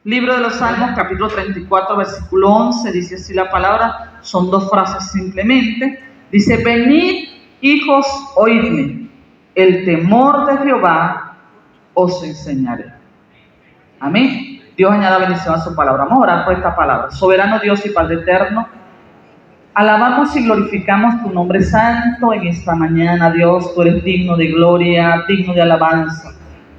Libro de los Salmos, capítulo 34, versículo 11, dice así la palabra, son dos frases simplemente. Dice, venid, hijos, oídme, el temor de Jehová os enseñaré. Amén. Dios añada bendición a su palabra. Vamos a orar por esta palabra. Soberano Dios y Padre eterno, alabamos y glorificamos tu nombre santo en esta mañana, Dios. Tú eres digno de gloria, digno de alabanza.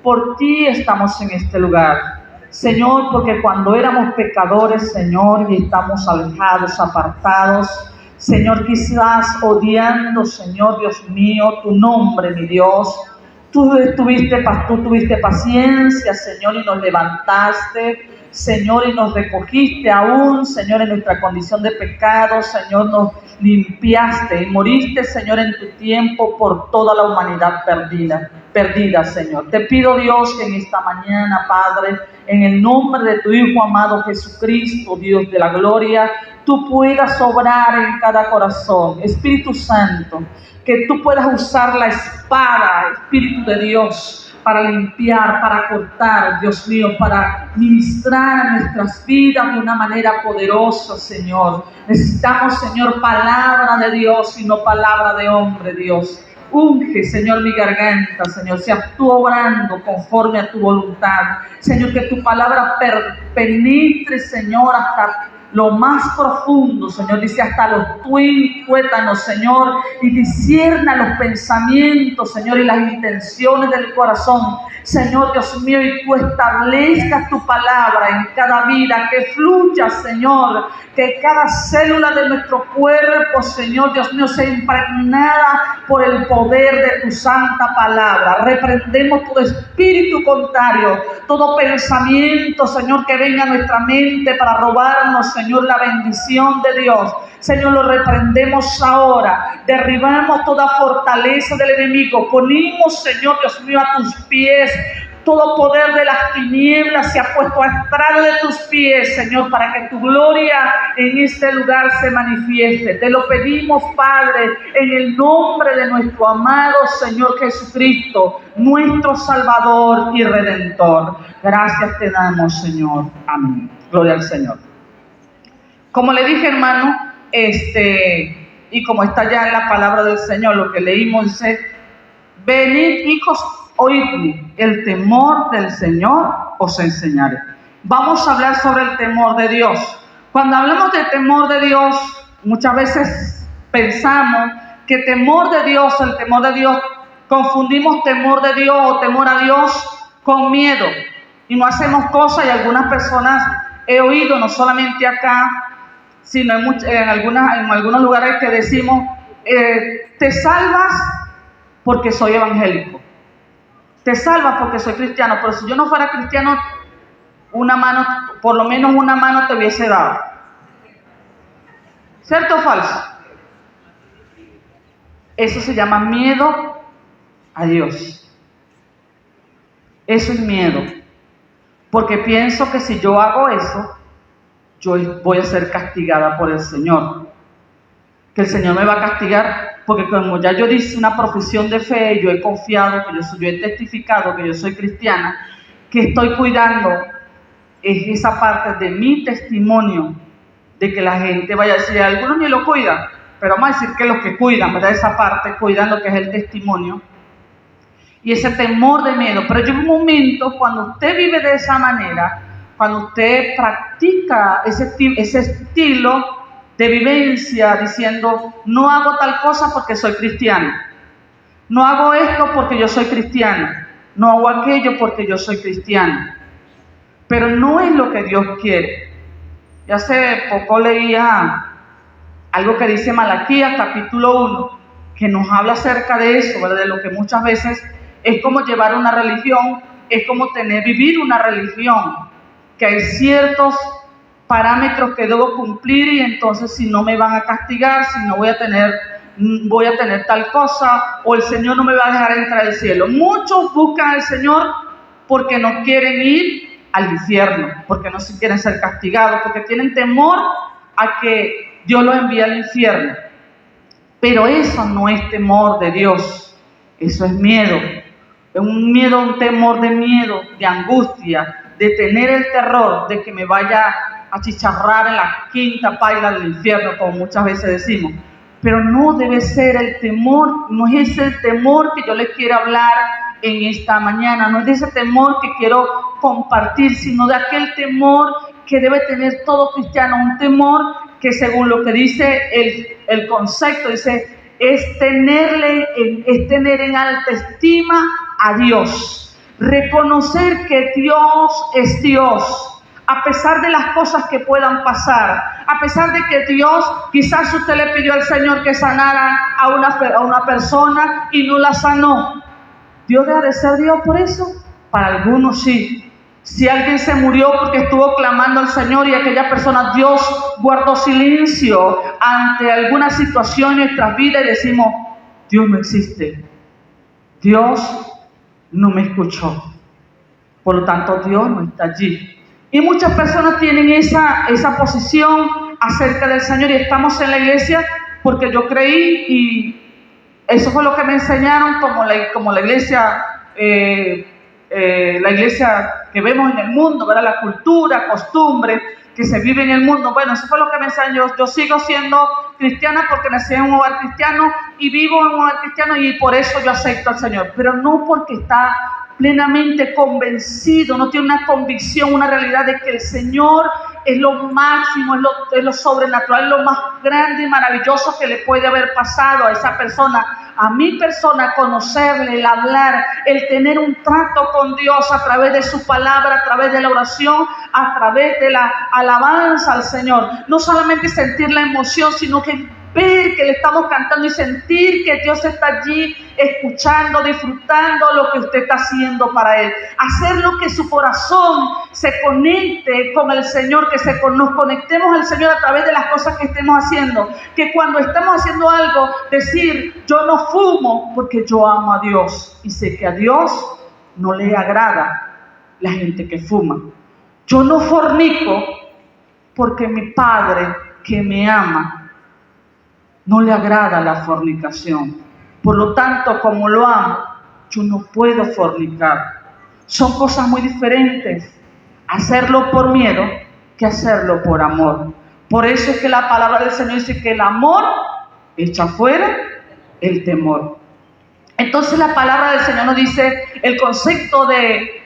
Por ti estamos en este lugar. Señor, porque cuando éramos pecadores, Señor, y estamos alejados, apartados, Señor, quizás odiando, Señor, Dios mío, tu nombre, mi Dios, tú tuviste paciencia, Señor, y nos levantaste, Señor, y nos recogiste aún, Señor, en nuestra condición de pecado, Señor, nos limpiaste y moriste, Señor, en tu tiempo por toda la humanidad perdida, Señor. Te pido, Dios, que en esta mañana, Padre, en el nombre de tu Hijo amado Jesucristo, Dios de la gloria, tú puedas obrar en cada corazón. Espíritu Santo, que tú puedas usar la espada, Espíritu de Dios, para limpiar, para cortar, Dios mío, para ministrar a nuestras vidas de una manera poderosa, Señor. Necesitamos, Señor, palabra de Dios y no palabra de hombre, Dios. Unge, Señor, mi garganta, Señor, seas tú obrando conforme a tu voluntad. Señor, que tu palabra penetre, Señor, hasta lo más profundo, Señor, dice hasta los tuétanos, Señor, y discierna los pensamientos, Señor, y las intenciones del corazón, Señor, Dios mío, y tú establezcas tu palabra en cada vida, que fluya, Señor, que cada célula de nuestro cuerpo, Señor, Dios mío, sea impregnada por el poder de tu santa palabra. Reprendemos todo espíritu contrario, todo pensamiento, Señor, que venga a nuestra mente para robarnos, Señor, la bendición de Dios. Señor, lo reprendemos ahora. Derribamos toda fortaleza del enemigo. Ponemos, Señor, Dios mío, a tus pies. Todo poder de las tinieblas se ha puesto a estrado de tus pies, Señor, para que tu gloria en este lugar se manifieste. Te lo pedimos, Padre, en el nombre de nuestro amado Señor Jesucristo, nuestro Salvador y Redentor. Gracias te damos, Señor. Amén. Gloria al Señor. Como le dije, hermano, y como está ya en la palabra del Señor, lo que leímos dice, venid, hijos, oídme, el temor del Señor os enseñaré. Vamos a hablar sobre el temor de Dios. Cuando hablamos del temor de Dios, muchas veces pensamos que el temor de Dios, confundimos temor de Dios o temor a Dios con miedo. Y no hacemos cosas, y algunas personas he oído, no solamente acá, sino en algunos lugares que decimos, te salvas porque soy evangélico. Te salvas porque soy cristiano, pero si yo no fuera cristiano, una mano, por lo menos una mano te hubiese dado. ¿Cierto o falso? Eso se llama miedo a Dios. Eso es miedo. Porque pienso que si yo hago eso, yo voy a ser castigada por el Señor. Que el Señor me va a castigar. Porque como ya yo hice una profesión de fe, yo he confiado, yo he testificado que yo soy cristiana, que estoy cuidando es esa parte de mi testimonio, de que la gente vaya a decir, algunos ni lo cuidan, pero vamos a decir que los que cuidan, ¿verdad? Esa parte, cuidan lo que es el testimonio, y ese temor de miedo. Pero llega un momento cuando usted vive de esa manera, cuando usted practica ese estilo de vivencia, diciendo, no hago tal cosa porque soy cristiano, no hago esto porque yo soy cristiano, no hago aquello porque yo soy cristiano, pero no es lo que Dios quiere. Y hace poco leía algo que dice Malaquías capítulo 1, que nos habla acerca de eso, ¿verdad? De lo que muchas veces es como llevar una religión, es como vivir una religión, que hay ciertos parámetros que debo cumplir, y entonces si no me van a castigar, si no voy a tener tal cosa, o el Señor no me va a dejar entrar al cielo. Muchos buscan al Señor porque no quieren ir al infierno, porque no se quieren ser castigados, porque tienen temor a que Dios los envíe al infierno. Pero eso no es temor de Dios, eso es miedo. Es un temor de miedo, de angustia, de tener el terror de que me vaya a chicharrar en la quinta paila del infierno, como muchas veces decimos. Pero no debe ser el temor, no es ese el temor que yo les quiero hablar en esta mañana, no es de ese temor que quiero compartir, sino de aquel temor que debe tener todo cristiano, un temor que según lo que dice el concepto, dice, es tener en alta estima a Dios, reconocer que Dios es Dios, a pesar de las cosas que puedan pasar, a pesar de que Dios, quizás usted le pidió al Señor que sanara a una persona y no la sanó. ¿Dios debe de ser Dios por eso? Para algunos sí. Si alguien se murió porque estuvo clamando al Señor y aquella persona, Dios guardó silencio ante alguna situación en nuestras vidas y decimos, Dios no existe, Dios no me escuchó, por lo tanto Dios no está allí. Y muchas personas tienen esa posición acerca del Señor y estamos en la iglesia porque yo creí y eso fue lo que me enseñaron como la iglesia, la iglesia que vemos en el mundo, ¿verdad? La cultura, costumbre que se vive en el mundo. Bueno, eso fue lo que me enseñaron. Yo sigo siendo cristiana porque nací en un hogar cristiano y vivo en un hogar cristiano y por eso yo acepto al Señor, pero no porque está plenamente convencido, no tiene una convicción, una realidad de que el Señor es lo máximo, es lo sobrenatural, es lo más grande y maravilloso que le puede haber pasado a esa persona, a mi persona, conocerle, el hablar, el tener un trato con Dios a través de su palabra, a través de la oración, a través de la alabanza al Señor. No solamente sentir la emoción, sino que ver que le estamos cantando y sentir que Dios está allí escuchando, disfrutando lo que usted está haciendo para Él. Hacerlo que su corazón se conecte con el Señor, que nos conectemos al Señor a través de las cosas que estemos haciendo. Que cuando estamos haciendo algo, decir, yo no fumo porque yo amo a Dios y sé que a Dios no le agrada la gente que fuma. Yo no fornico porque mi Padre que me ama no le agrada la fornicación. Por lo tanto, como lo amo, yo no puedo fornicar. Son cosas muy diferentes. Hacerlo por miedo que hacerlo por amor. Por eso es que la palabra del Señor dice que el amor echa fuera el temor. Entonces la palabra del Señor nos dice el concepto de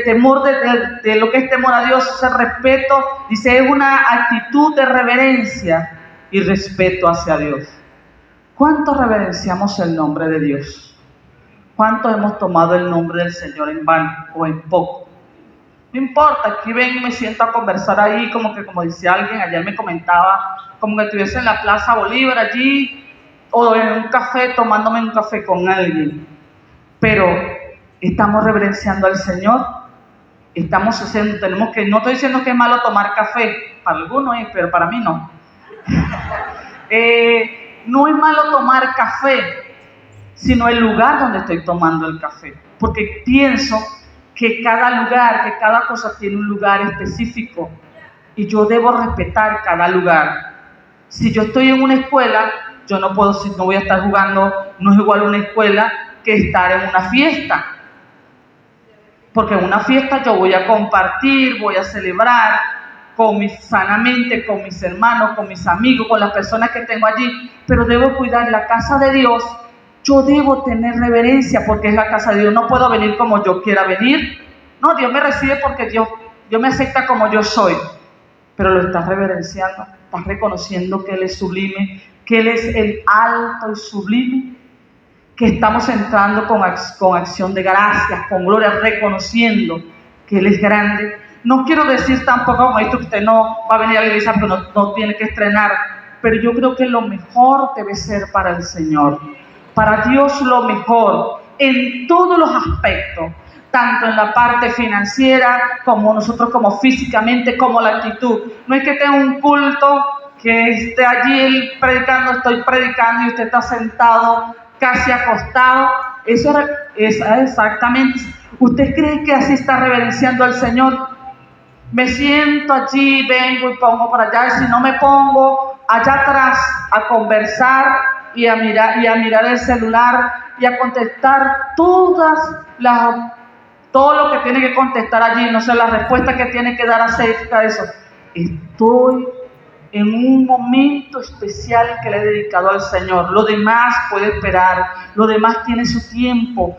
temor, de lo que es temor a Dios, es el respeto. Dice, es una actitud de reverencia y respeto hacia Dios. ¿Cuánto reverenciamos el nombre de Dios? ¿Cuánto hemos tomado el nombre del Señor en vano o en poco? No importa, aquí ven y me siento a conversar ahí, como decía alguien, ayer me comentaba, como que estuviese en la Plaza Bolívar allí, o en un café, tomándome un café con alguien. Pero estamos reverenciando al Señor, estamos haciendo, no estoy diciendo que es malo tomar café, para algunos es, pero para mí no. No es malo tomar café, sino el lugar donde estoy tomando el café, porque pienso que cada lugar, que cada cosa tiene un lugar específico y yo debo respetar cada lugar. Si yo estoy en una escuela, yo no voy a estar jugando, no es igual una escuela que estar en una fiesta, porque en una fiesta yo voy a compartir, voy a celebrar sanamente con mis hermanos, con mis amigos, con las personas que tengo allí, pero debo cuidar la casa de Dios. Yo debo tener reverencia porque es la casa de Dios. No puedo venir como yo quiera venir. No, Dios me recibe porque Dios me acepta como yo soy. Pero lo estás reverenciando, estás reconociendo que Él es sublime, que Él es el alto y sublime, que estamos entrando con acción de gracias, con gloria, reconociendo que Él es grande. No quiero decir tampoco como esto que usted no va a venir a la iglesia porque no tiene que estrenar, pero yo creo que lo mejor debe ser para el Señor. Para Dios lo mejor en todos los aspectos, tanto en la parte financiera como nosotros como físicamente, como la actitud. No es que tenga un culto que esté allí predicando, estoy predicando y usted está sentado casi acostado. Eso es exactamente. ¿Usted cree que así está reverenciando al Señor? Me siento allí, vengo y pongo para allá, y si no me pongo allá atrás a conversar y a mirar el celular y a contestar todas todo lo que tiene que contestar allí, no sé, la respuesta que tiene que dar acerca de eso. Estoy en un momento especial que le he dedicado al Señor. Lo demás puede esperar, lo demás tiene su tiempo.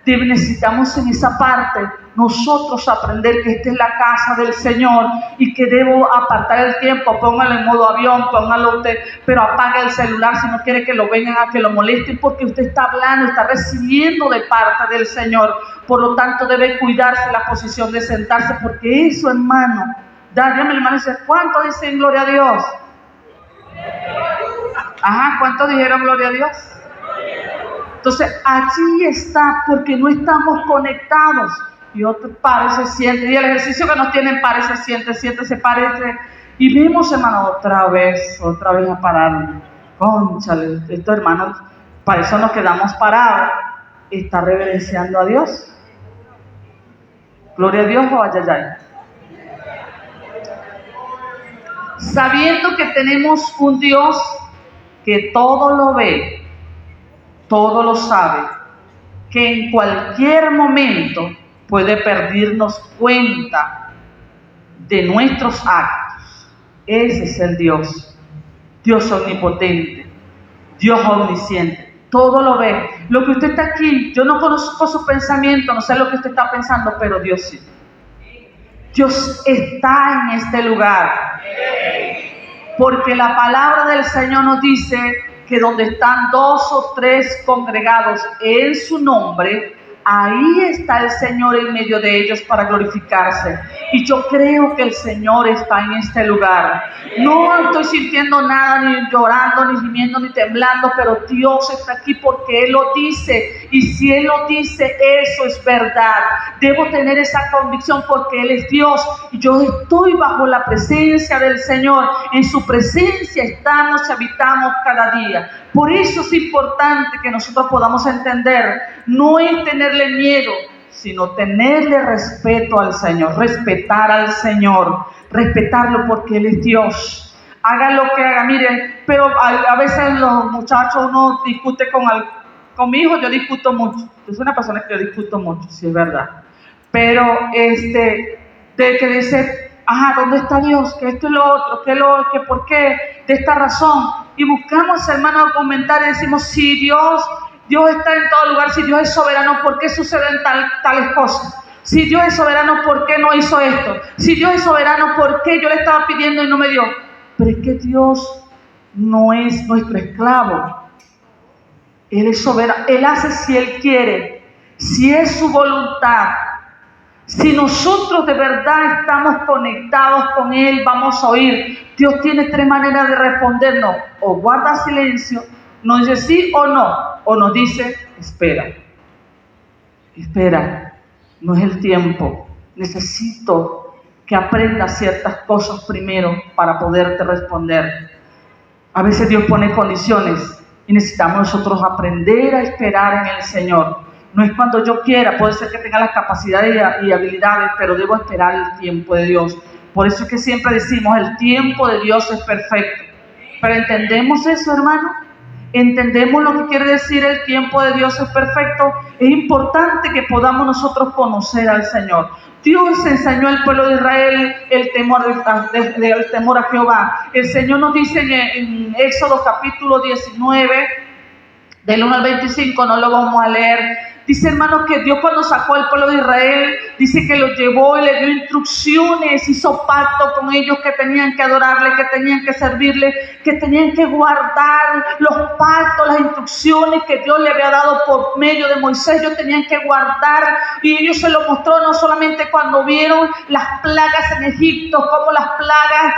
Necesitamos en esa parte nosotros aprender que esta es la casa del Señor y que debo apartar el tiempo. Póngalo en modo avión, póngalo usted, pero apague el celular si no quiere que lo vengan a que lo molesten, porque usted está hablando, está recibiendo de parte del Señor. Por lo tanto, debe cuidarse la posición de sentarse, porque eso, hermano, dígame, hermano, dice, ¿cuánto dicen gloria a Dios? Ajá, ¿cuánto dijeron gloria a Dios? Entonces, allí está, porque no estamos conectados. Y otro pare, se siente. Y el ejercicio que nos tienen, pare, se siente, se parece. Y vemos, hermano, otra vez a parar. Cónchale, estos hermanos, para eso nos quedamos parados. ¿Está reverenciando a Dios? Gloria a Dios o ayayay. Sabiendo que tenemos un Dios que todo lo ve, todo lo sabe, que en cualquier momento puede pedirnos cuenta de nuestros actos. Ese es el Dios, Dios omnipotente, Dios omnisciente, todo lo ve. Lo que usted está aquí, yo no conozco su pensamiento, no sé lo que usted está pensando, pero Dios sí. Dios está en este lugar, porque la palabra del Señor nos dice que donde están 2 o 3 congregados en su nombre, ahí está el Señor en medio de ellos para glorificarse. Y yo creo que el Señor está en este lugar. No estoy sintiendo nada, ni llorando, ni gimiendo, ni temblando, pero Dios está aquí porque Él lo dice. Y si Él lo dice, eso es verdad. Debo tener esa convicción porque Él es Dios. Y yo estoy bajo la presencia del Señor. En su presencia estamos y habitamos cada día. Por eso es importante que nosotros podamos entender, no es tenerle miedo, sino tenerle respeto al Señor, respetar al Señor, respetarlo porque Él es Dios. Haga lo que haga, miren, pero a veces los muchachos uno discute con mi hijo, yo discuto mucho. Yo soy una persona que yo discuto mucho, sí es verdad. Pero de que dice, ajá, ¿dónde está Dios? Que esto y lo otro, que por qué, de esta razón. Y buscamos, hermanos, argumentar y decimos, si Dios está en todo lugar, si Dios es soberano, ¿por qué suceden tales cosas? Si Dios es soberano, ¿por qué no hizo esto? Si Dios es soberano, ¿por qué yo le estaba pidiendo y no me dio? Pero es que Dios no es nuestro esclavo. Él es soberano, Él hace si Él quiere, si es su voluntad. Si nosotros de verdad estamos conectados con Él, vamos a oír. Dios tiene 3 maneras de respondernos. O guarda silencio, nos dice sí o no, o nos dice espera. Espera, no es el tiempo. Necesito que aprendas ciertas cosas primero para poderte responder. A veces Dios pone condiciones y necesitamos nosotros aprender a esperar en el Señor. No es cuando yo quiera, puede ser que tenga las capacidades y habilidades, pero debo esperar el tiempo de Dios. Por eso es que siempre decimos, el tiempo de Dios es perfecto. Pero ¿entendemos eso, hermano? ¿Entendemos lo que quiere decir el tiempo de Dios es perfecto? Es importante que podamos nosotros conocer al Señor. Dios enseñó al pueblo de Israel el temor a Jehová. El Señor nos dice en Éxodo capítulo 19, del 1 al 25, no lo vamos a leer. Dice, hermano, que Dios cuando sacó al pueblo de Israel, dice que los llevó y le dio instrucciones, hizo pacto con ellos que tenían que adorarle, que tenían que servirle, que tenían que guardar los pactos, las instrucciones que Dios le había dado por medio de Moisés. Ellos tenían que guardar, y ellos se lo mostró no solamente cuando vieron las plagas en Egipto, cómo las plagas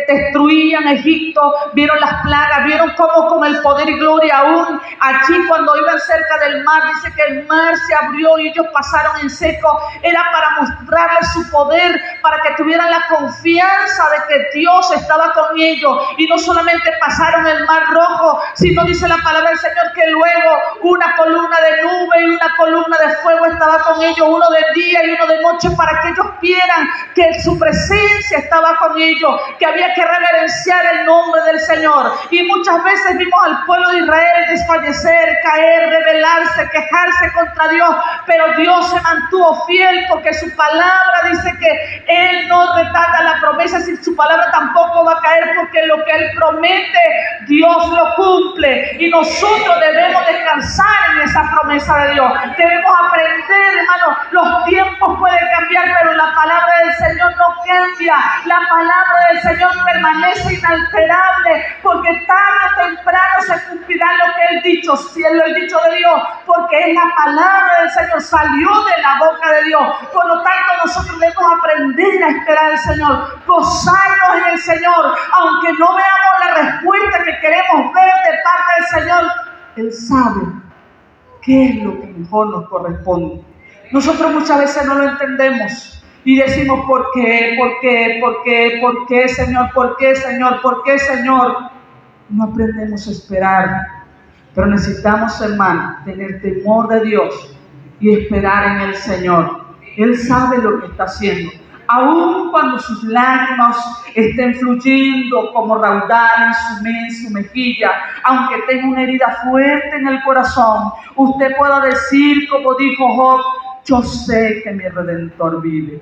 destruían Egipto, vieron las plagas, vieron cómo con el poder y gloria aún allí cuando iban cerca del mar, dice que el mar se abrió y ellos pasaron en seco. Era para mostrarles su poder, para que tuvieran la confianza de que Dios estaba con ellos y no solamente pasaron el mar rojo, sino dice la palabra del Señor que luego una columna de nube y una columna de fuego estaba con ellos, uno de día y uno de noche, para que ellos vieran que su presencia estaba con ellos, que había que reverenciar el nombre del Señor. Y muchas veces vimos al pueblo de Israel desfallecer, caer, rebelarse, quejarse contra Dios, pero Dios se mantuvo fiel porque su palabra dice que Él no retarda la promesa, si su palabra tampoco va a caer, porque lo que Él promete, Dios lo cumple. Y nosotros debemos descansar en esa promesa de Dios. Debemos aprender, hermano, los tiempos pueden cambiar, pero la palabra del Señor no cambia. La palabra del Señor permanece inalterable, porque tarde o temprano se cumplirá lo que Él dicho, si Él lo ha dicho de Dios, porque es la palabra del Señor, salió de la boca de Dios. Por lo tanto, nosotros debemos aprender a esperar al Señor, gozarnos en el Señor, aunque no veamos la respuesta que queremos ver de parte del Señor. Él sabe qué es lo que mejor nos corresponde. Nosotros muchas veces no lo entendemos y decimos, ¿por qué? ¿Por qué? ¿Por qué? ¿Por qué, Señor? ¿Por qué, Señor? ¿Por qué, Señor? No aprendemos a esperar. Pero necesitamos, hermano, tener temor de Dios y esperar en el Señor. Él sabe lo que está haciendo. Aun cuando sus lágrimas estén fluyendo como raudal en su mejilla, aunque tenga una herida fuerte en el corazón, usted pueda decir, como dijo Job, yo sé que mi Redentor vive.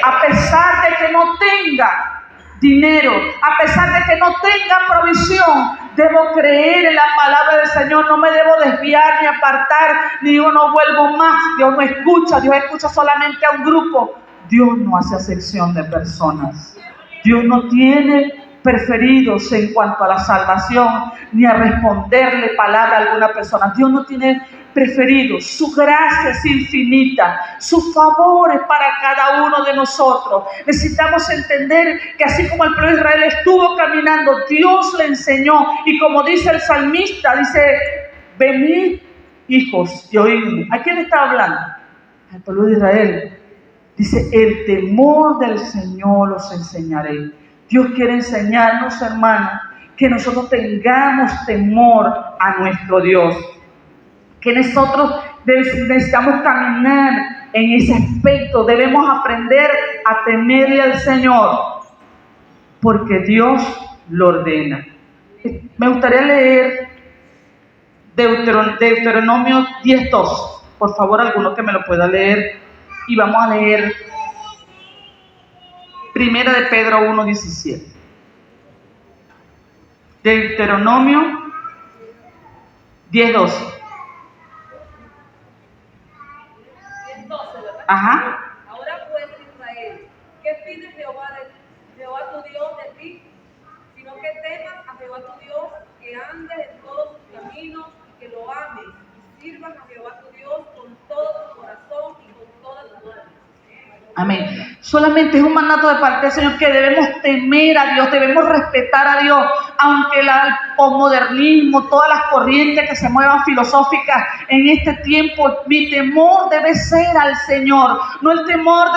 A pesar de que no tenga dinero, a pesar de que no tenga provisión, debo creer en la palabra del Señor, no me debo desviar ni apartar, ni digo no vuelvo más. Dios no escucha, Dios escucha solamente a un grupo. Dios no hace acepción de personas. Dios no tiene preferidos en cuanto a la salvación, ni a responderle palabra a alguna persona. Dios no tiene preferidos. Su gracia es infinita. Su favor es para cada uno de nosotros. Necesitamos entender que así como el pueblo de Israel estuvo caminando, Dios le enseñó. Y como dice el salmista, dice, venid hijos y oídme. ¿A quién está hablando? Al pueblo de Israel. Dice, el temor del Señor los enseñaré. Dios quiere enseñarnos, hermanos, que nosotros tengamos temor a nuestro Dios. Que nosotros necesitamos caminar en ese aspecto. Debemos aprender a temerle al Señor, porque Dios lo ordena. Me gustaría leer Deuteronomio 10:2. Por favor, alguno que me lo pueda leer. Y vamos a leer Primera de Pedro 1:17. Deuteronomio 10:2. 10:12, ¿verdad? Ajá. Ahora pues, Israel, ¿qué pide Jehová tu Dios de ti? Sino que temas a Jehová tu Dios, que andes en todos sus caminos, que lo ames, y sirvas a Jehová tu Dios con todo tu corazón y con toda tu alma. Amén. Solamente es un mandato de parte del Señor que debemos temer a Dios, debemos respetar a Dios, aunque el posmodernismo, todas las corrientes que se muevan filosóficas en este tiempo, mi temor debe ser al Señor, no el temor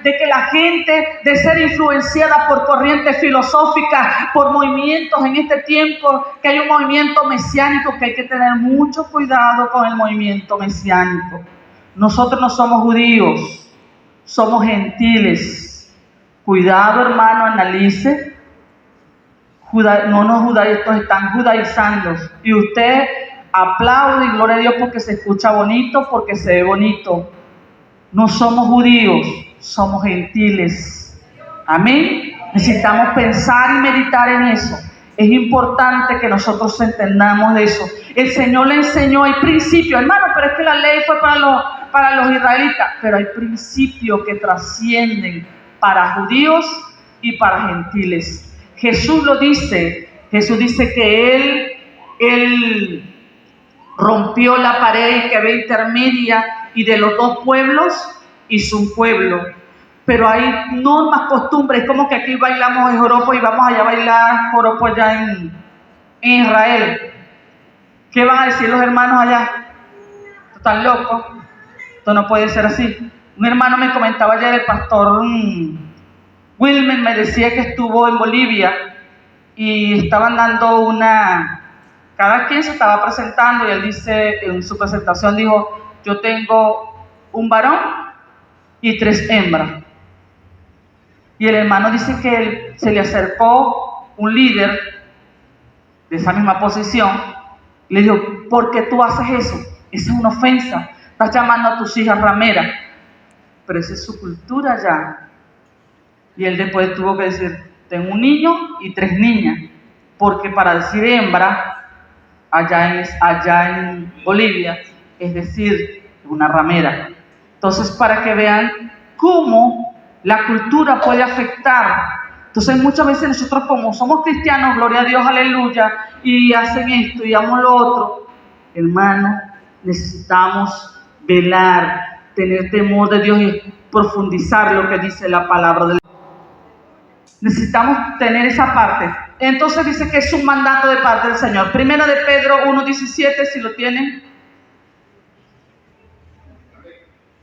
de que la gente, de ser influenciada por corrientes filosóficas, por movimientos en este tiempo, que hay un movimiento mesiánico, que hay que tener mucho cuidado con el movimiento mesiánico. Nosotros no somos judíos. Somos gentiles. Cuidado, hermano, analice. No nos judaizos, están judaizando. Y usted aplaude y gloria a Dios porque se escucha bonito, porque se ve bonito. No somos judíos, somos gentiles. Amén. Necesitamos pensar y meditar en eso. Es importante que nosotros entendamos de eso. El Señor le enseñó, hay principios, hermano, pero es que la ley fue para los israelitas, pero hay principios que trascienden para judíos y para gentiles. Jesús lo dice, Jesús dice que Él rompió la pared que había intermedia y de los dos pueblos hizo un pueblo. Pero hay normas, costumbres, como que aquí bailamos en joropo y vamos allá a bailar joropo allá en Israel. ¿Qué van a decir los hermanos allá? ¿Están locos? Esto no puede ser así. Un hermano me comentaba ayer, el pastor Wilmer me decía que estuvo en Bolivia y estaban dando cada quien se estaba presentando y él dice, en su presentación dijo, yo tengo un varón y 3 hembras. Y el hermano dice que se le acercó un líder de esa misma posición y le dijo, ¿por qué tú haces eso? Esa es una ofensa, estás llamando a tus hijas rameras, pero esa es su cultura ya. Y él después tuvo que decir, tengo un niño y 3 niñas, porque para decir hembra, allá en Bolivia, es decir, una ramera. Entonces, para que vean cómo la cultura puede afectar. Entonces, muchas veces nosotros como somos cristianos, gloria a Dios, aleluya, y hacen esto y hacemos lo otro, hermano, necesitamos velar, tener temor de Dios y profundizar lo que dice la palabra de Dios. Necesitamos tener esa parte. Entonces dice que es un mandato de parte del Señor. Primera de Pedro 1:17, si lo tienen.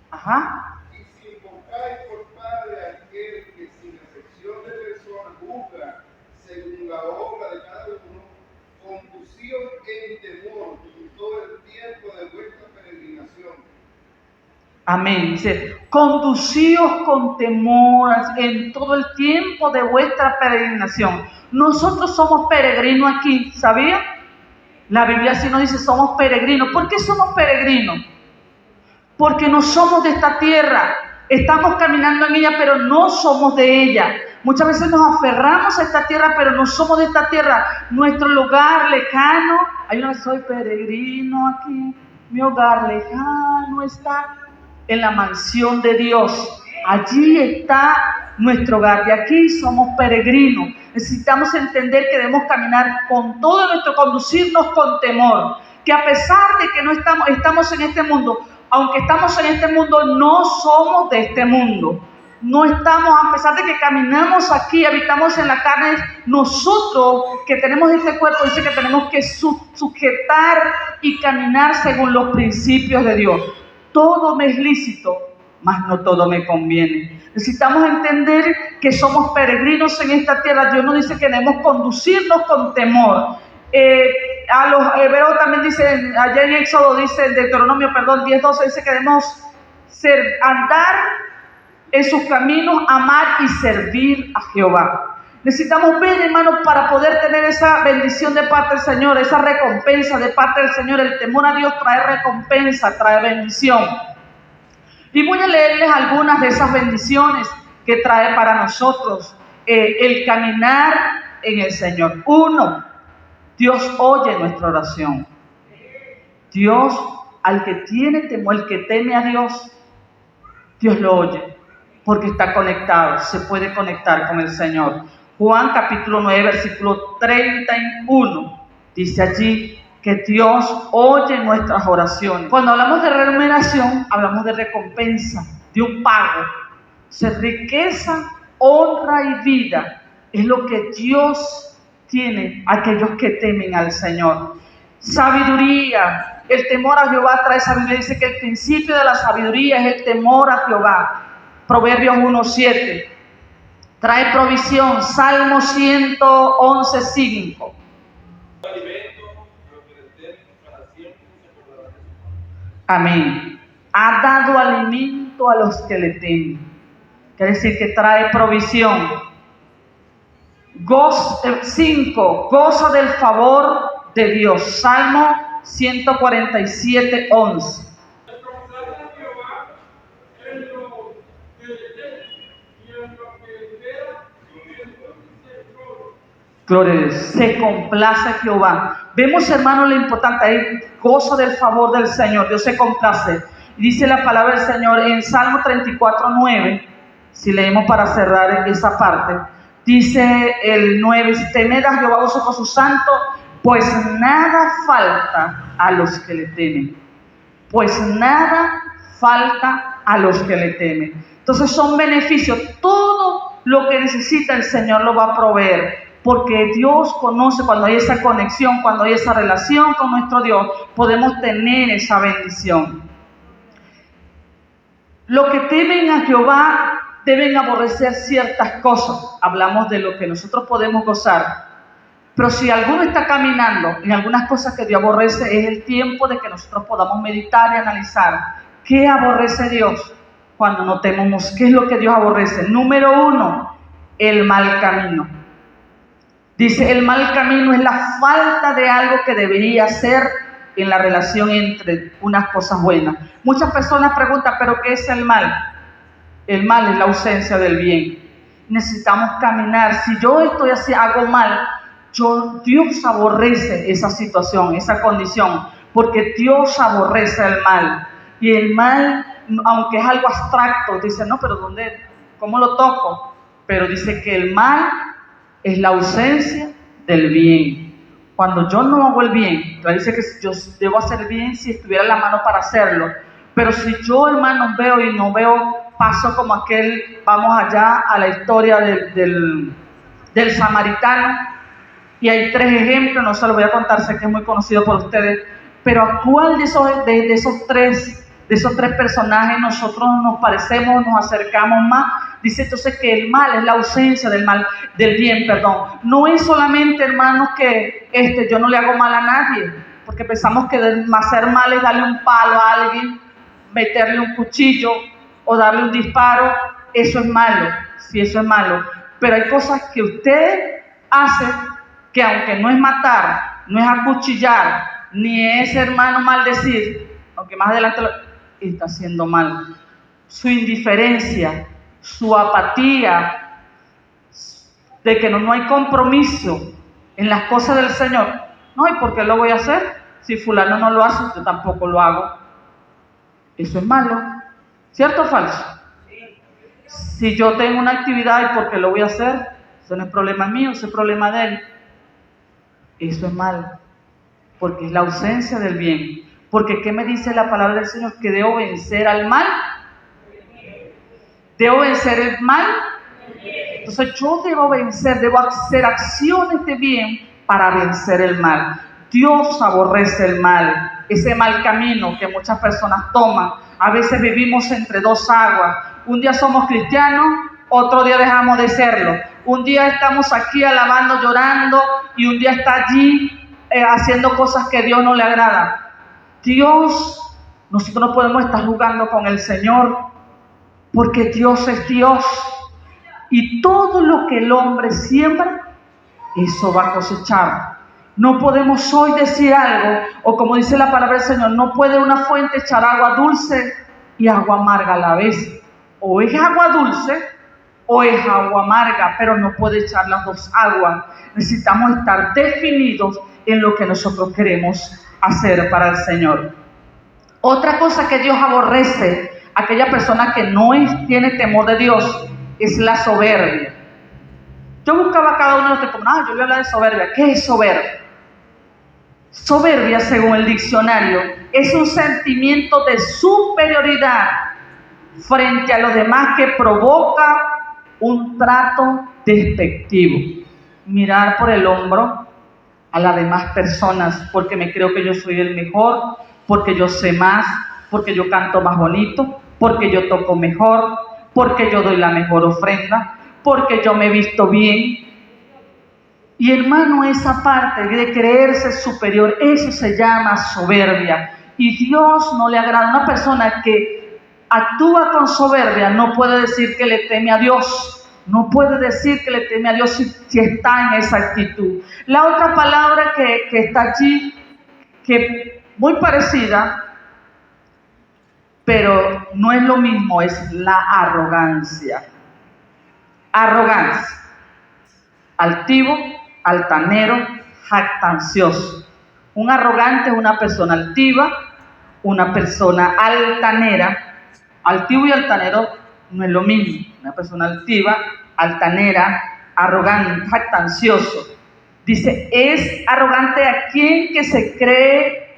Ajá. Y si invocáis por Padre a aquel que sin excepción de personas juzga según la obra de cada uno, conducíos en temor en todo el tiempo de vuestra peregrinación. Amén. Dice, conducíos con temor en todo el tiempo de vuestra peregrinación. Nosotros somos peregrinos aquí, ¿sabía? La Biblia sí nos dice, somos peregrinos. ¿Por qué somos peregrinos? Porque no somos de esta tierra. Estamos caminando en ella, pero no somos de ella. Muchas veces nos aferramos a esta tierra, pero no somos de esta tierra. Nuestro lugar lejano, hay una vez soy peregrino aquí, mi hogar lejano está en la mansión de Dios. Allí está nuestro hogar. De aquí somos peregrinos. Necesitamos entender que debemos caminar con todo nuestro, conducirnos con temor. Que a pesar de que no estamos en este mundo, aunque estamos en este mundo, no somos de este mundo. No estamos, a pesar de que caminamos aquí, habitamos en la carne, nosotros que tenemos este cuerpo, dice que tenemos que sujetar y caminar según los principios de Dios. Todo me es lícito, mas no todo me conviene. Necesitamos entender que somos peregrinos en esta tierra. Dios nos dice que debemos conducirnos con temor. A los hebreos también dice, allá en Éxodo dice, en Deuteronomio, 10:12, dice que debemos andar en sus caminos, amar y servir a Jehová. Necesitamos ver, hermanos, para poder tener esa bendición de parte del Señor, esa recompensa de parte del Señor. El temor a Dios trae recompensa, trae bendición. Y voy a leerles algunas de esas bendiciones que trae para nosotros el caminar en el Señor. 1, Dios oye nuestra oración. Dios, al que tiene temor, el que teme a Dios, Dios lo oye, porque está conectado, se puede conectar con el Señor. Juan capítulo 9, versículo 31, dice allí que Dios oye nuestras oraciones. Cuando hablamos de remuneración, hablamos de recompensa, de un pago. Riqueza, honra y vida es lo que Dios tiene a aquellos que temen al Señor. Sabiduría, el temor a Jehová trae sabiduría. Dice que el principio de la sabiduría es el temor a Jehová. Proverbios 1:7. Trae provisión. Salmo 111:5. Amén. Ha dado alimento a los que le temen. Quiere decir que trae provisión. 5. Goza del favor de Dios. Salmo 147:11. Gloria a Dios. Se complace Jehová. Vemos, hermanos, lo importante ahí. Gozo del favor del Señor. Dios se complace. Y dice la palabra del Señor en Salmo 34:9. Si leemos para cerrar esa parte. Dice el 9. Temed a Jehová vosotros sus santos, pues nada falta a los que le temen. Pues nada falta a los que le temen. Entonces son beneficios. Todo lo que necesita el Señor lo va a proveer. Porque Dios conoce cuando hay esa conexión, cuando hay esa relación con nuestro Dios, podemos tener esa bendición. Los que temen a Jehová deben aborrecer ciertas cosas. Hablamos de lo que nosotros podemos gozar. Pero si alguno está caminando en algunas cosas que Dios aborrece, es el tiempo de que nosotros podamos meditar y analizar qué aborrece Dios cuando notemos qué es lo que Dios aborrece. Número 1, el mal camino. Dice, el mal camino es la falta de algo que debería ser en la relación entre unas cosas buenas. Muchas personas preguntan, ¿pero qué es el mal? El mal es la ausencia del bien. Necesitamos caminar. Si yo estoy así, hago mal, Dios aborrece esa situación, esa condición, porque Dios aborrece el mal. Y el mal, aunque es algo abstracto, dice, no, pero ¿dónde? ¿Cómo lo toco? Pero dice que el mal es la ausencia del bien. Cuando yo no hago el bien, dice que yo debo hacer bien si estuviera en la mano para hacerlo. Pero si yo, hermano, veo y no veo, paso como aquel, vamos allá a la historia del samaritano, y hay 3 ejemplos, no se los voy a contar, sé que es muy conocido por ustedes, pero ¿a cuál de esos tres personajes nosotros nos parecemos, nos acercamos más? Dice entonces que el mal es la ausencia del bien. No es solamente, hermanos, que yo no le hago mal a nadie, porque pensamos que hacer mal es darle un palo a alguien, meterle un cuchillo o darle un disparo. Eso es malo, sí, eso es malo. Pero hay cosas que usted hace que, aunque no es matar, no es acuchillar, ni es, hermano, maldecir, aunque más adelante está haciendo mal. Su indiferencia, su apatía, de que no hay compromiso en las cosas del Señor. No, ¿y por qué lo voy a hacer? Si fulano no lo hace, yo tampoco lo hago. Eso es malo. ¿Cierto o falso? Si yo tengo una actividad, ¿y por qué lo voy a hacer? Eso no es problema mío, eso es problema de él. Eso es malo, porque es la ausencia del bien. Porque ¿qué me dice la palabra del Señor? Que debo vencer al mal. ¿Debo vencer el mal? Entonces yo debo hacer acciones de bien para vencer el mal. Dios aborrece el mal, ese mal camino que muchas personas toman. A veces vivimos entre 2 aguas. Un día somos cristianos, otro día dejamos de serlo. Un día estamos aquí alabando, llorando, y un día está allí haciendo cosas que a Dios no le agrada. Nosotros no podemos estar jugando con el Señor, porque Dios es Dios. Y todo lo que el hombre siembra, eso va a cosechar. No podemos hoy decir algo, o como dice la palabra del Señor, no puede una fuente echar agua dulce y agua amarga a la vez. O es agua dulce o es agua amarga, pero no puede echar las 2 aguas. Necesitamos estar definidos en lo que nosotros queremos hacer para el Señor. Otra cosa que Dios aborrece, aquella persona que no tiene temor de Dios, es la soberbia. Yo buscaba cada uno de los textos, yo voy a hablar de soberbia. ¿Qué es soberbia? Soberbia, según el diccionario, es un sentimiento de superioridad frente a los demás que provoca un trato despectivo. Mirar por el hombro a las demás personas porque me creo que yo soy el mejor, porque yo sé más, porque yo canto más bonito, porque yo toco mejor, porque yo doy la mejor ofrenda, porque yo me he visto bien. Y hermano, esa parte de creerse superior, eso se llama soberbia. Y Dios no le agrada. Una persona que actúa con soberbia no puede decir que le teme a Dios. No puede decir que le teme a Dios si está en esa actitud. La otra palabra que está allí, que muy parecida, pero no es lo mismo, es la arrogancia. Arrogancia. Altivo, altanero, jactancioso. Un arrogante es una persona altiva, una persona altanera. Altivo y altanero no es lo mismo. Una persona altiva, altanera, arrogante, jactancioso. Dice, es arrogante aquel que se cree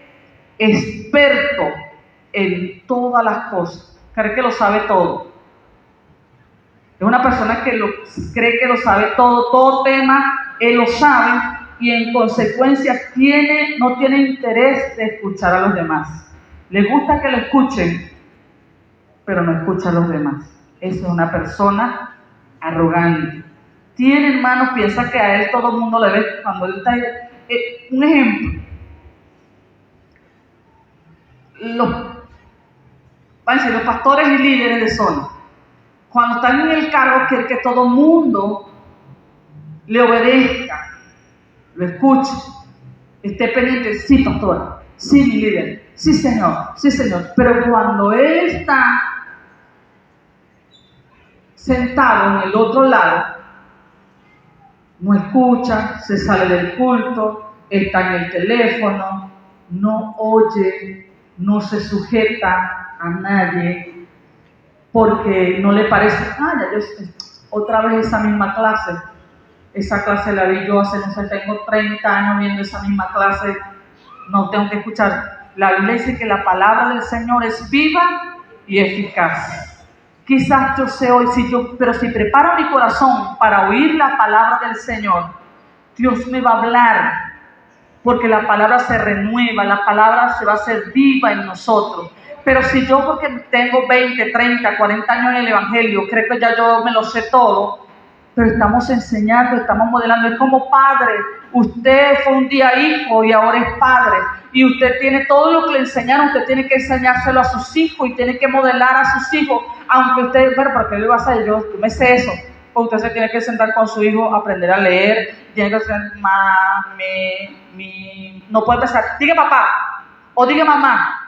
experto en todas las cosas. Cree que lo sabe todo. Es una persona que cree que lo sabe todo tema, él lo sabe, y en consecuencia no tiene interés de escuchar a los demás. Le gusta que lo escuchen, pero no escucha a los demás. Eso es una persona arrogante. Tiene, hermanos, piensa que a él todo el mundo le ve cuando él está... un ejemplo. Los pastores y líderes de zona, cuando están en el cargo, quieren que todo el mundo le obedezca, lo escuche, esté pendiente. Sí, pastora, sí, mi líder, sí, señor, pero cuando él está sentado en el otro lado, no escucha, se sale del culto, está en el teléfono, no oye, no se sujeta a nadie, porque no le parece, otra vez esa misma clase. Esa clase la vi yo hace, no sé, tengo 30 años viendo esa misma clase, no tengo que escuchar. La Biblia dice que la palabra del Señor es viva y eficaz. Quizás yo sé hoy, pero si preparo mi corazón para oír la palabra del Señor, Dios me va a hablar, porque la palabra se renueva, la palabra se va a hacer viva en nosotros. Pero si yo, porque tengo 20, 30, 40 años en el Evangelio, creo que ya yo me lo sé todo, pero estamos enseñando, estamos modelando. Es como padre, usted fue un día hijo y ahora es padre, y usted tiene todo lo que le enseñaron, usted tiene que enseñárselo a sus hijos y tiene que modelar a sus hijos, aunque usted, pero ¿por qué le vas a decir? Yo me sé eso, porque usted se tiene que sentar con su hijo, aprender a leer, tiene que hacer no puede empezar, diga papá, o diga mamá,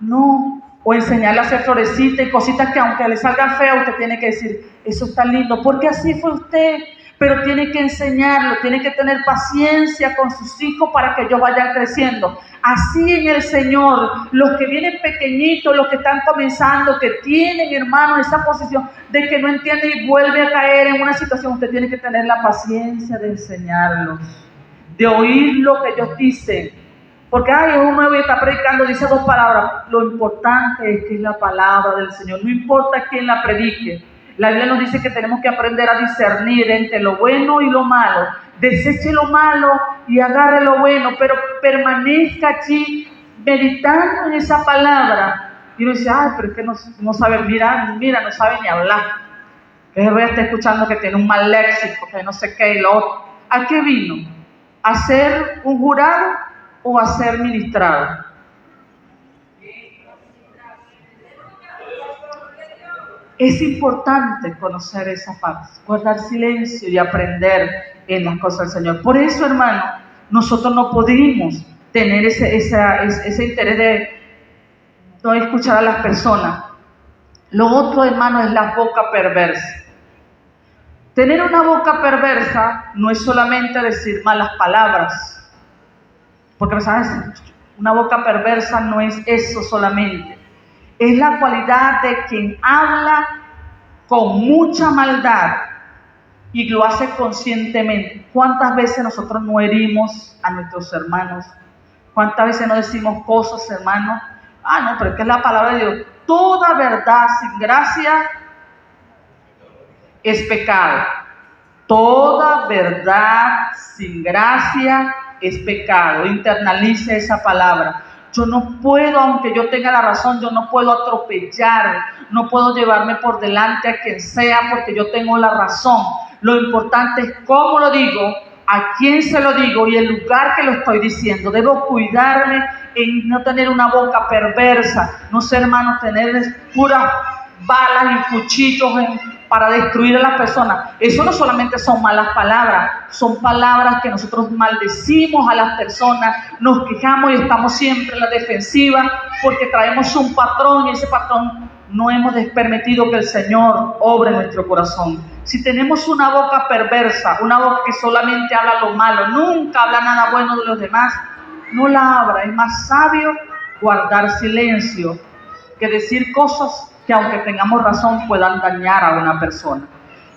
no, o enseñarle a hacer florecitas y cositas que aunque le salgan feas, usted tiene que decir, eso está lindo, porque así fue usted, pero tiene que enseñarlo, tiene que tener paciencia con sus hijos para que ellos vayan creciendo. Así en el Señor, los que vienen pequeñitos, los que están comenzando, que tienen, hermano, esa posición de que no entiende y vuelve a caer en una situación, usted tiene que tener la paciencia de enseñarlos, de oír lo que ellos dicen. Porque uno está predicando, dice 2 palabras. Lo importante es que es la palabra del Señor. No importa quién la predique. La Biblia nos dice que tenemos que aprender a discernir entre lo bueno y lo malo. Deseche lo malo y agarre lo bueno, pero permanezca allí meditando en esa palabra. Y uno dice, pero es que no sabe, mira, no sabe ni hablar. Que voy a estar escuchando que tiene un mal léxico, que no sé qué y lo otro. ¿A qué vino? ¿A ser un jurado o a ser ministrado? Es importante conocer esa parte, guardar silencio y aprender en las cosas del Señor. Por eso, hermano, nosotros no podemos tener ese interés de no escuchar a las personas. Lo otro, hermano, es la boca perversa. Tener una boca perversa no es solamente decir malas palabras, porque, ¿sabes? Una boca perversa no es eso solamente. Es la cualidad de quien habla con mucha maldad y lo hace conscientemente. ¿Cuántas veces nosotros no herimos a nuestros hermanos? ¿Cuántas veces no decimos cosas, hermanos? No, pero es que es la palabra de Dios. Toda verdad sin gracia es pecado. Toda verdad sin gracia es pecado. Internalice esa palabra. Yo no puedo, aunque yo tenga la razón, yo no puedo atropellar, no puedo llevarme por delante a quien sea porque yo tengo la razón. Lo importante es cómo lo digo, a quién se lo digo y el lugar que lo estoy diciendo. Debo cuidarme en no tener una boca perversa, no ser, hermanos, tener puras balas y cuchillos para destruir a las personas. Eso no solamente son malas palabras, son palabras que nosotros maldecimos a las personas, nos quejamos y estamos siempre en la defensiva porque traemos un patrón y ese patrón no hemos permitido que el Señor obre en nuestro corazón. Si tenemos una boca perversa, una boca que solamente habla lo malo, nunca habla nada bueno de los demás, no la abra. Es más sabio guardar silencio que decir cosas que aunque tengamos razón puedan dañar a una persona.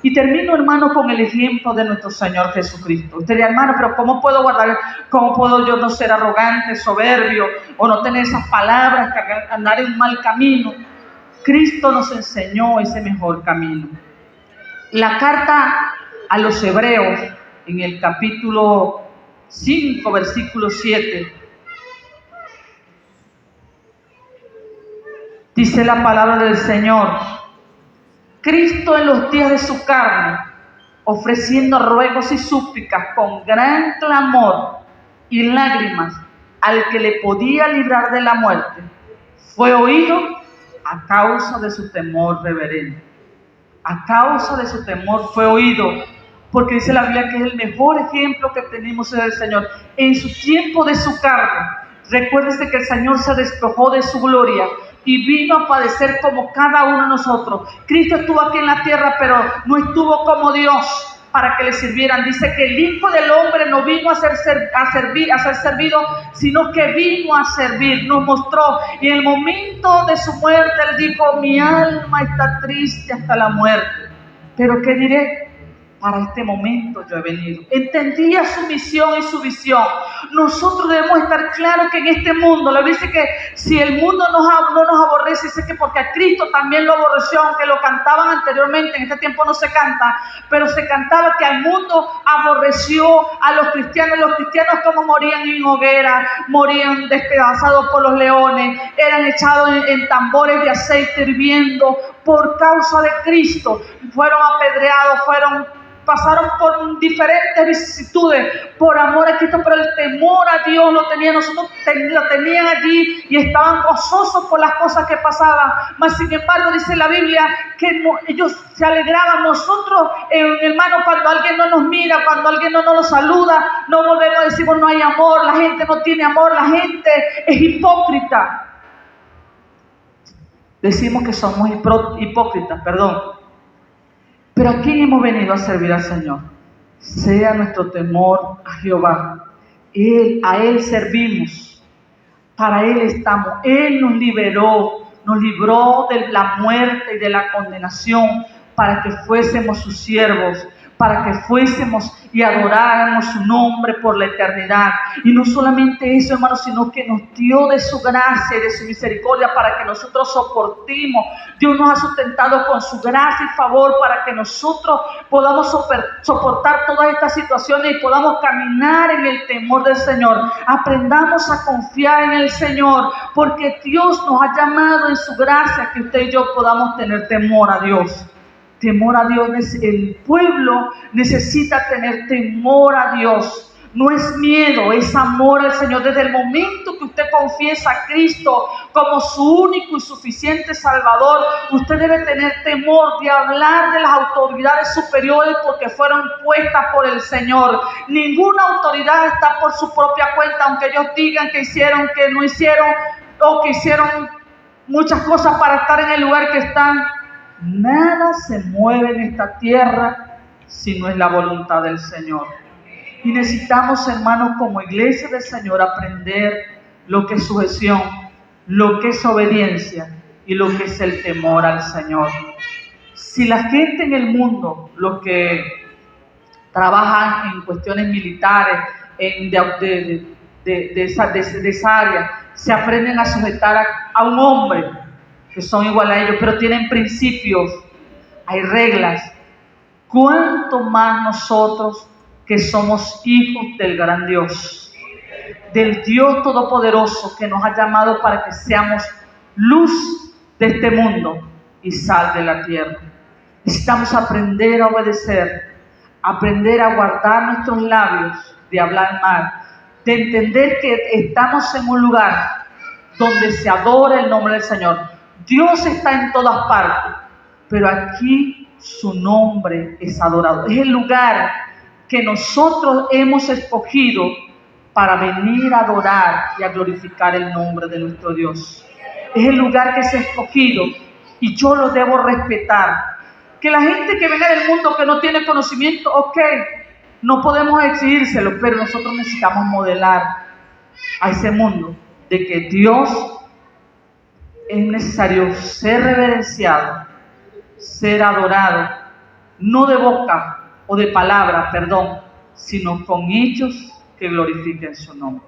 Y termino, hermano, con el ejemplo de nuestro Señor Jesucristo. Usted dirá, hermano, pero ¿cómo puedo yo no ser arrogante, soberbio, o no tener esas palabras, andar en un mal camino? Cristo nos enseñó ese mejor camino. La carta a los Hebreos, en el capítulo 5, versículo 7, dice la palabra del Señor: Cristo en los días de su carne, ofreciendo ruegos y súplicas con gran clamor y lágrimas al que le podía librar de la muerte, fue oído a causa de su temor reverente. A causa de su temor fue oído, porque dice la Biblia que es el mejor ejemplo que tenemos en el Señor. En su tiempo de su carne, recuérdese que el Señor se despojó de su gloria y vino a padecer como cada uno de nosotros. Cristo estuvo aquí en la tierra, pero no estuvo como Dios para que le sirvieran. Dice que el Hijo del Hombre no vino a ser servido, sino que vino a servir. Nos mostró, y en el momento de su muerte él dijo: mi alma está triste hasta la muerte, pero ¿qué diré? Para este momento yo he venido. Entendía su misión y su visión. Nosotros debemos estar claros que en este mundo, le dice que si el mundo no nos aborrece, dice que porque a Cristo también lo aborreció, aunque lo cantaban anteriormente, en este tiempo no se canta, pero se cantaba que al mundo aborreció a los cristianos como morían en hoguera, morían despedazados por los leones, eran echados en tambores de aceite hirviendo por causa de Cristo, fueron apedreados, pasaron por diferentes vicisitudes por amor a Cristo, pero el temor a Dios lo tenían allí y estaban gozosos por las cosas que pasaban. Mas sin embargo dice la Biblia que ellos se alegraban. Nosotros, hermano, cuando alguien no nos mira, cuando alguien no nos saluda, no volvemos a decir: no hay amor, la gente no tiene amor, la gente es hipócrita. Decimos que somos hipócritas, perdón. Pero ¿a quién hemos venido a servir al Señor? Sea nuestro temor a Jehová. A Él servimos. Para Él estamos. Él nos libró de la muerte y de la condenación para que fuésemos sus siervos, para que fuésemos y adoráramos su nombre por la eternidad. Y no solamente eso, hermanos, sino que nos dio de su gracia y de su misericordia para que nosotros soportemos. Dios nos ha sustentado con su gracia y favor para que nosotros podamos soportar todas estas situaciones y podamos caminar en el temor del Señor. Aprendamos a confiar en el Señor, porque Dios nos ha llamado en su gracia que usted y yo podamos tener temor a Dios. Temor a Dios, el pueblo necesita tener temor a Dios. No es miedo, es amor al Señor. Desde el momento que usted confiesa a Cristo como su único y suficiente Salvador, usted debe tener temor de hablar de las autoridades superiores porque fueron puestas por el Señor. Ninguna autoridad está por su propia cuenta, aunque ellos digan que hicieron, que no hicieron, o que hicieron muchas cosas para estar en el lugar que están. Nada se mueve en esta tierra si no es la voluntad del Señor. Y necesitamos, hermanos, como iglesia del Señor, aprender lo que es sujeción, lo que es obediencia y lo que es el temor al Señor. Si la gente en el mundo, los que trabajan en cuestiones militares, de esa área, se aprenden a sujetar a un hombre, que son igual a ellos, pero tienen principios, hay reglas. ¿Cuánto más nosotros que somos hijos del gran Dios, del Dios Todopoderoso que nos ha llamado para que seamos luz de este mundo y sal de la tierra? Necesitamos aprender a obedecer, aprender a guardar nuestros labios de hablar mal, de entender que estamos en un lugar donde se adora el nombre del Señor. Dios está en todas partes, pero aquí su nombre es adorado. Es el lugar que nosotros hemos escogido para venir a adorar y a glorificar el nombre de nuestro Dios. Es el lugar que se ha escogido y yo lo debo respetar. Que la gente que venga del mundo que no tiene conocimiento, ok, no podemos exigírselo, pero nosotros necesitamos modelar a ese mundo de que Dios es necesario ser reverenciado, ser adorado, no de boca o de palabra, sino con hechos que glorifiquen su nombre.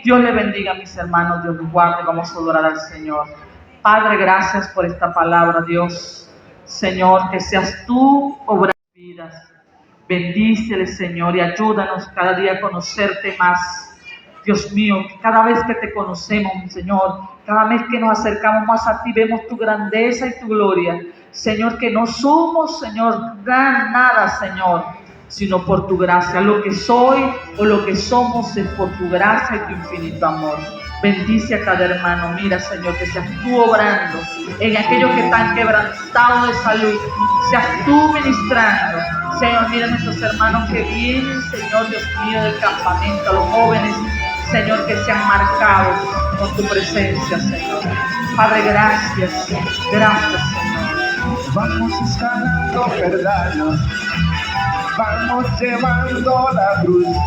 Dios le bendiga, mis hermanos, Dios los guarde. Vamos a adorar al Señor. Padre, gracias por esta palabra, Dios. Señor, que seas tú obrando vidas. Bendícele, Señor, y ayúdanos cada día a conocerte más. Dios mío, que cada vez que te conocemos, Señor, cada vez que nos acercamos más a ti, vemos tu grandeza y tu gloria. Señor, que no somos, Señor, nada, Señor, sino por tu gracia. Lo que soy o lo que somos es por tu gracia y tu infinito amor. Bendice a cada hermano. Mira, Señor, que seas tú obrando en aquellos que están quebrantados de salud. Seas tú ministrando. Señor, mira a nuestros hermanos que vienen, Señor, Dios mío, del campamento, a los jóvenes, Señor, que sean marcados con tu presencia, Señor. Padre, gracias. Gracias, Señor. Vamos escalando peldaños, vamos llevando la cruz,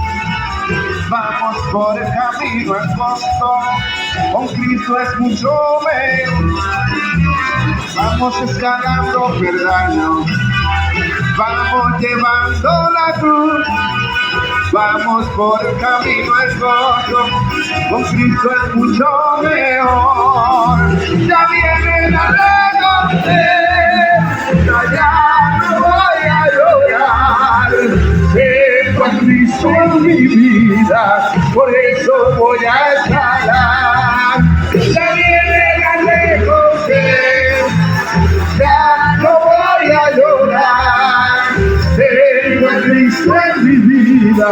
vamos por el camino angosto, con Cristo es mucho mejor. Vamos escalando peldaños, vamos llevando la cruz, vamos por el camino angosto, con Cristo es mucho mejor. Ya viene la recompensa, ya no voy a llorar. Tengo a Cristo en mi vida, por eso voy a escalar. Ya viene la recompensa, ya no voy a llorar. Tengo a Cristo en mi vida,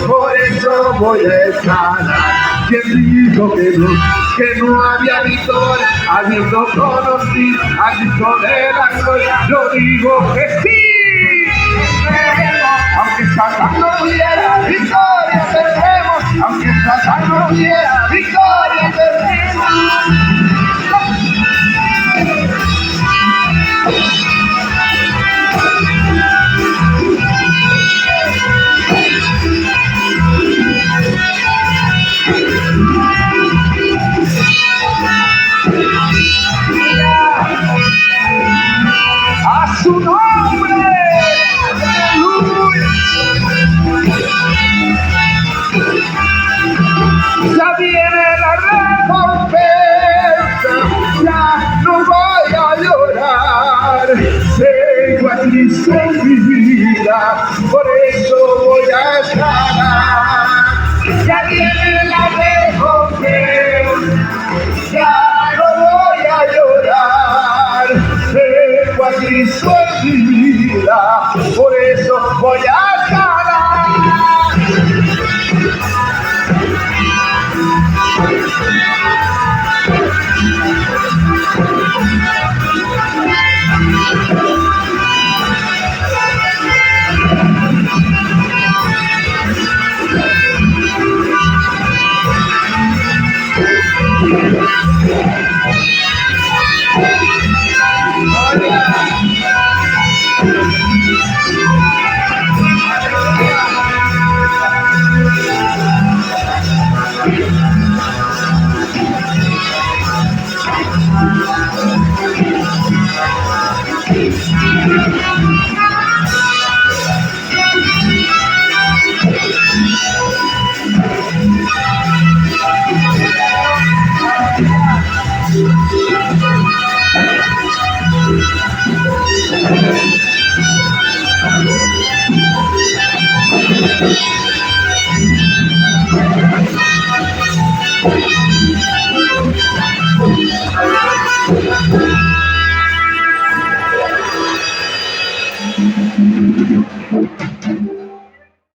por eso voy a escalar. Quien dijo que no había victoria, habiendo conocido a Cristo de la gloria, yo digo que sí. Aunque Satán no hubiera, victoria tendremos. Aunque Satán no hubiera, victoria tendremos. A su nombre, aleluya. Ya viene la recompensa, ya no voy a llorar. Tengo a Cristo en mi vida, por eso voy a escalar. Ya viene la recompensa, ya no voy a llorar. Tengo a Cristo en mi vida, por eso voy a escalar.